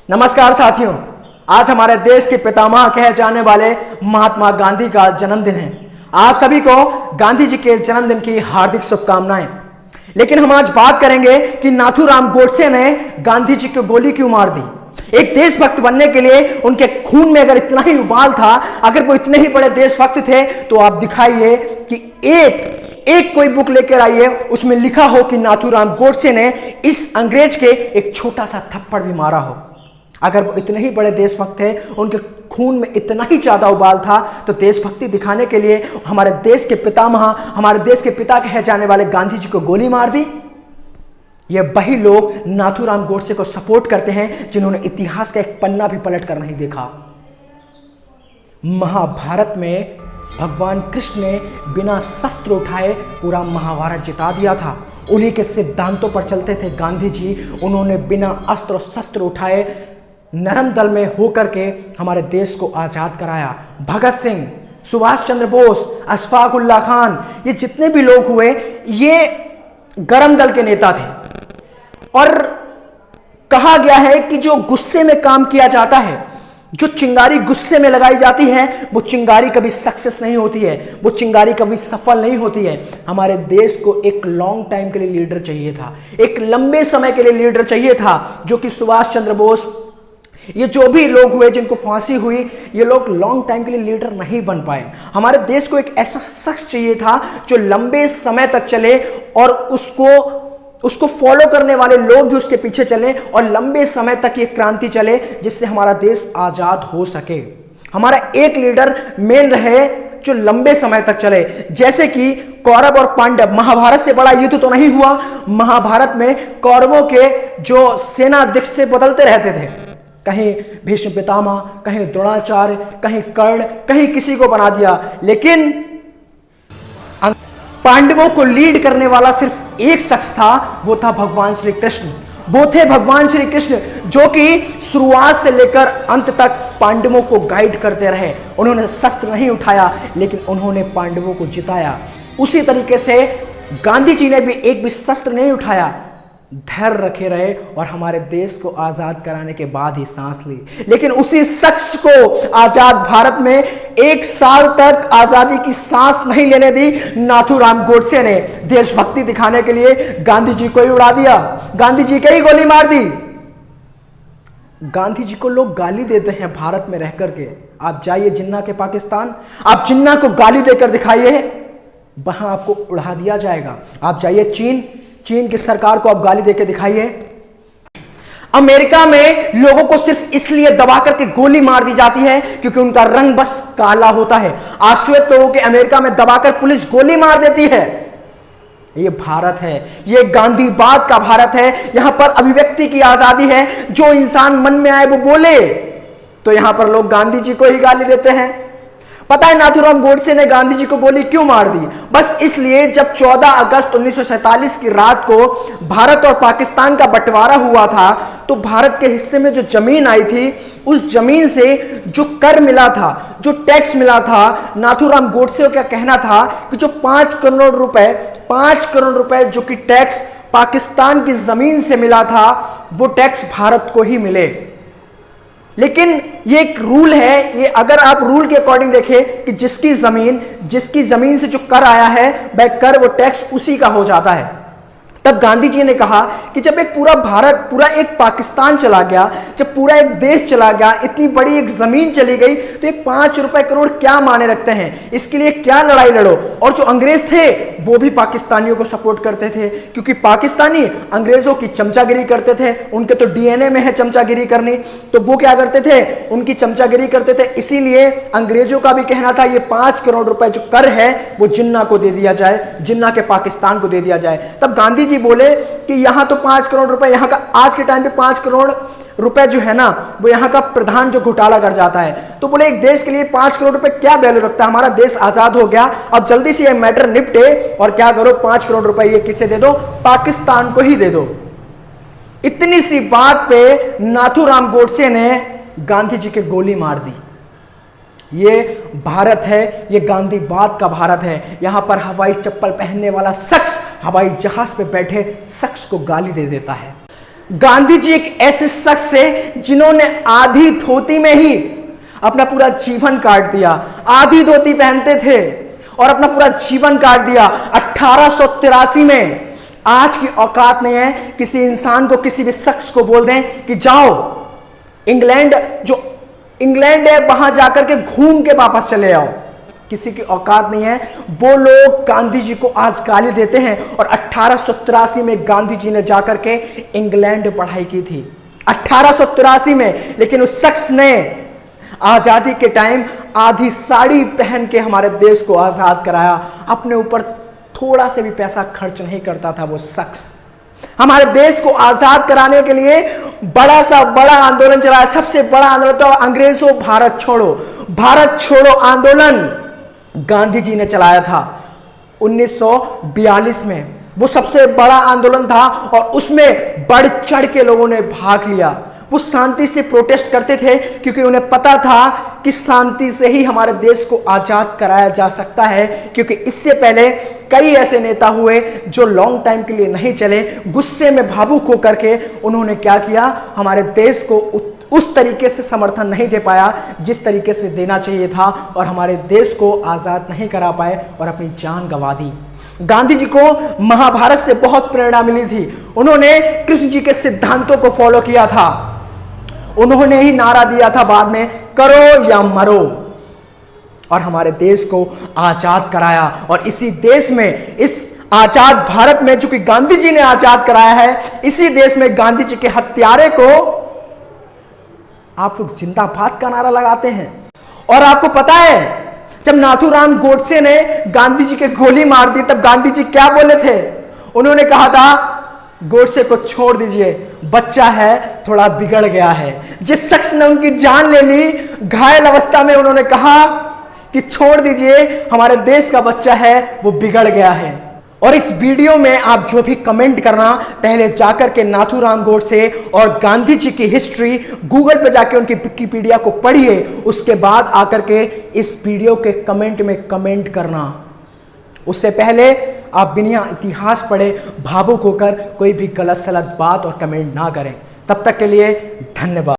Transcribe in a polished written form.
नमस्कार साथियों, आज हमारे देश के पितामह कहे जाने वाले महात्मा गांधी का जन्मदिन है। आप सभी को गांधी जी के जन्मदिन की हार्दिक शुभकामनाएं। लेकिन हम आज बात करेंगे कि नाथूराम गोडसे ने गांधी जी को गोली क्यों मार दी। एक देशभक्त बनने के लिए उनके खून में अगर इतना ही उबाल था, अगर वो इतने ही बड़े देशभक्त थे, तो आप दिखाइए कि एक कोई बुक लेकर आइए, उसमें लिखा हो कि नाथूराम गोडसे ने इस अंग्रेज के एक छोटा सा थप्पड़ भी मारा हो। अगर वो इतने ही बड़े देशभक्त थे, उनके खून में इतना ही ज्यादा उबाल था, तो देशभक्ति दिखाने के लिए हमारे देश के पितामह, हमारे देश के पिता कहे जाने वाले गांधी जी को गोली मार दी। ये वही लोग नाथूराम गोडसे को सपोर्ट करते हैं जिन्होंने इतिहास का एक पन्ना भी पलट कर नहीं देखा। महाभारत में भगवान कृष्ण ने बिना शस्त्र उठाए पूरा महाभारत जिता दिया था। उन्हीं के सिद्धांतों पर चलते थे गांधी जी। उन्होंने बिना अस्त्र और शस्त्र उठाए नरम दल में होकर के हमारे देश को आजाद कराया। भगत सिंह, सुभाष चंद्र बोस, अशफाक उल्लाह खान, ये जितने भी लोग हुए, ये गरम दल के नेता थे। और कहा गया है कि जो गुस्से में काम किया जाता है, जो चिंगारी गुस्से में लगाई जाती है, वो चिंगारी कभी सक्सेस नहीं होती है, वो चिंगारी कभी सफल नहीं होती है। हमारे देश को एक लॉन्ग टाइम के लिए लीडर चाहिए था, एक लंबे समय के लिए लीडर चाहिए था, जो कि सुभाष चंद्र बोस, ये जो भी लोग हुए जिनको फांसी हुई, ये लोग लॉन्ग टाइम के लिए लीडर नहीं बन पाए। हमारे देश को एक ऐसा शख्स चाहिए था जो लंबे समय तक चले और उसको फॉलो करने वाले लोग भी उसके पीछे चले और लंबे समय तक ये क्रांति चले, जिससे हमारा देश आजाद हो सके। हमारा एक लीडर मेन रहे जो लंबे समय तक चले। जैसे कि कौरव और पांडव, महाभारत से बड़ा युद्ध तो नहीं हुआ। महाभारत में कौरवों के जो सेनाध्यक्ष थे बदलते रहते थे, कहीं भीष्म पितामह, कहीं द्रोणाचार्य, कहीं कर्ण, कहीं किसी को बना दिया। लेकिन पांडवों को लीड करने वाला सिर्फ एक शख्स था, वो था भगवान श्री कृष्ण। वो थे भगवान श्री कृष्ण, जो कि शुरुआत से लेकर अंत तक पांडवों को गाइड करते रहे। उन्होंने शस्त्र नहीं उठाया, लेकिन उन्होंने पांडवों को जिताया। उसी तरीके से गांधी जी ने भी एक भी शस्त्र नहीं उठाया, धैर्य रखे रहे और हमारे देश को आजाद कराने के बाद ही सांस ली। लेकिन उसी शख्स को आजाद भारत में 1 साल तक आजादी की सांस नहीं लेने दी नाथूराम गोडसे ने। देशभक्ति दिखाने के लिए गांधी जी को ही उड़ा दिया, गांधी जी को ही गोली मार दी। गांधी जी को लोग गाली देते हैं भारत में रह करके। आप जाइए जिन्ना के पाकिस्तान, आप जिन्ना को गाली देकर दिखाइए, वहां आपको उड़ा दिया जाएगा। आप जाइए चीन की सरकार को आप गाली देकर दिखाइए। अमेरिका में लोगों को सिर्फ इसलिए दबा करके गोली मार दी जाती है क्योंकि उनका रंग बस काला होता है। आश्वेत लोगों के अमेरिका में दबाकर पुलिस गोली मार देती है। ये भारत है, ये गांधीवाद का भारत है। यहां पर अभिव्यक्ति की आजादी है, जो इंसान मन में आए वो बोले। तो यहां पर लोग गांधी जी को ही गाली देते हैं। पता है नाथूराम गोडसे ने गांधी जी को गोली क्यों मार दी? बस इसलिए, जब 14 अगस्त 1947 की रात को भारत और पाकिस्तान का बंटवारा हुआ था, तो भारत के हिस्से में जो जमीन आई थी, उस जमीन से जो कर मिला था, जो टैक्स मिला था, नाथूराम गोडसे का कहना था कि जो 5 करोड़ रुपए जो कि टैक्स पाकिस्तान की जमीन से मिला था, वो टैक्स भारत को ही मिले। लेकिन ये एक रूल है, ये अगर आप रूल के अकॉर्डिंग देखें कि जिसकी जमीन से जो कर आया है, वह कर, वो टैक्स उसी का हो जाता है। तब गांधी जी ने कहा कि जब एक पूरा भारत, पूरा एक पाकिस्तान चला गया, जब पूरा एक देश चला गया, इतनी बड़ी एक जमीन चली गई, तो ये 5 रुपए करोड़ क्या माने रखते हैं? इसके लिए क्या लड़ाई लड़ो? और जो अंग्रेज थे वो भी पाकिस्तानियों को सपोर्ट करते थे, क्योंकि पाकिस्तानी अंग्रेजों की चमचागिरी करते थे। उनके तो डीएनए में है चमचागिरी करनी, तो वो क्या करते थे? उनकी चमचागिरी करते थे। इसीलिए अंग्रेजों का भी कहना था ये 5 करोड़ रुपए जो कर है वो जिन्ना को दे दिया जाए, जिन्ना के पाकिस्तान को दे दिया जाए। तब गांधी जी बोले कि यहां तो 5 करोड़ रुपए, यहां का आज के टाइम पे 5 करोड़ रुपए जो है ना, वो यहां का प्रधान जो घोटाला कर जाता है। तो बोले एक देश के लिए 5 करोड़ रुपए क्या वैल्यू रखता है? हमारा देश आजाद हो गया, अब जल्दी से ये मैटर निपटे और क्या करो, 5 करोड़ रुपए ये किसे दे दो? पाकिस्तान को ही दे दो। इतनी सी बात पे नाथूराम गोडसे ने गांधी जी के गोली मार दी। ये भारत है, ये गांधीवाद का भारत है। यहां पर हवाई चप्पल पहनने वाला शख्स हवाई जहाज पे बैठे शख्स को गाली दे देता है। गांधी जी एक ऐसे शख्स है जिन्होंने आधी धोती में ही अपना पूरा जीवन काट दिया। आधी धोती पहनते थे और अपना पूरा जीवन काट दिया 1883 में। आज की औकात नहीं है किसी इंसान को, किसी भी शख्स को बोल दें कि जाओ इंग्लैंड, जो इंग्लैंड है वहां जाकर के घूम के वापस चले आओ। किसी की औकात नहीं है। वो लोग गांधी जी को आज गाली देते हैं और 1883 में गांधी जी ने जाकर के इंग्लैंड पढ़ाई की थी, 1883 में। लेकिन उस शख्स ने आजादी के टाइम आधी साड़ी पहन के हमारे देश को आजाद कराया। अपने ऊपर थोड़ा से भी पैसा खर्च नहीं करता था वो शख्स। हमारे देश को आजाद कराने के लिए बड़ा आंदोलन चलाया। सबसे बड़ा आंदोलन तो अंग्रेजों भारत छोड़ो, भारत छोड़ो आंदोलन गांधी जी ने चलाया था 1942 में। वो सबसे बड़ा आंदोलन था और उसमें बढ़ चढ़ के लोगों ने भाग लिया। वो शांति से प्रोटेस्ट करते थे क्योंकि उन्हें पता था कि शांति से ही हमारे देश को आजाद कराया जा सकता है। क्योंकि इससे पहले कई ऐसे नेता हुए जो लॉन्ग टाइम के लिए नहीं चले। गुस्से में भावुक होकर के उन्होंने क्या किया, हमारे देश को उस तरीके से समर्थन नहीं दे पाया जिस तरीके से देना चाहिए था और हमारे देश को आजाद नहीं करा पाए और अपनी जान गंवा दी। गांधी जी को महाभारत से बहुत प्रेरणा मिली थी। उन्होंने कृष्ण जी के सिद्धांतों को फॉलो किया था। उन्होंने ही नारा दिया था बाद में, करो या मरो, और हमारे देश को आजाद कराया। और इसी देश में, इस आजाद भारत में, जो कि गांधी जी ने आजाद कराया है, इसी देश में गांधी जी के हत्यारे को आप लोग जिंदाबाद का नारा लगाते हैं। और आपको पता है जब नाथूराम गोडसे ने गांधी जी के गोली मार दी तब गांधी जी क्या बोले थे? उन्होंने कहा था गोडसे को छोड़ दीजिए, बच्चा है, थोड़ा बिगड़ गया है। जिस शख्स ने उनकी जान ले ली घायल अवस्था में, उन्होंने कहा कि छोड़ दीजिए, हमारे देश का बच्चा है, वो बिगड़ गया है। और इस वीडियो में आप जो भी कमेंट करना, पहले जाकर के नाथूराम गोडसे और गांधी जी की हिस्ट्री गूगल पे जाके उनकी विकिपीडिया को पढ़िए, उसके बाद आकर के इस वीडियो के कमेंट में कमेंट करना। उससे पहले आप बिना इतिहास पढ़े भावुक होकर कोई भी गलत सलत बात और कमेंट ना करें। तब तक के लिए धन्यवाद।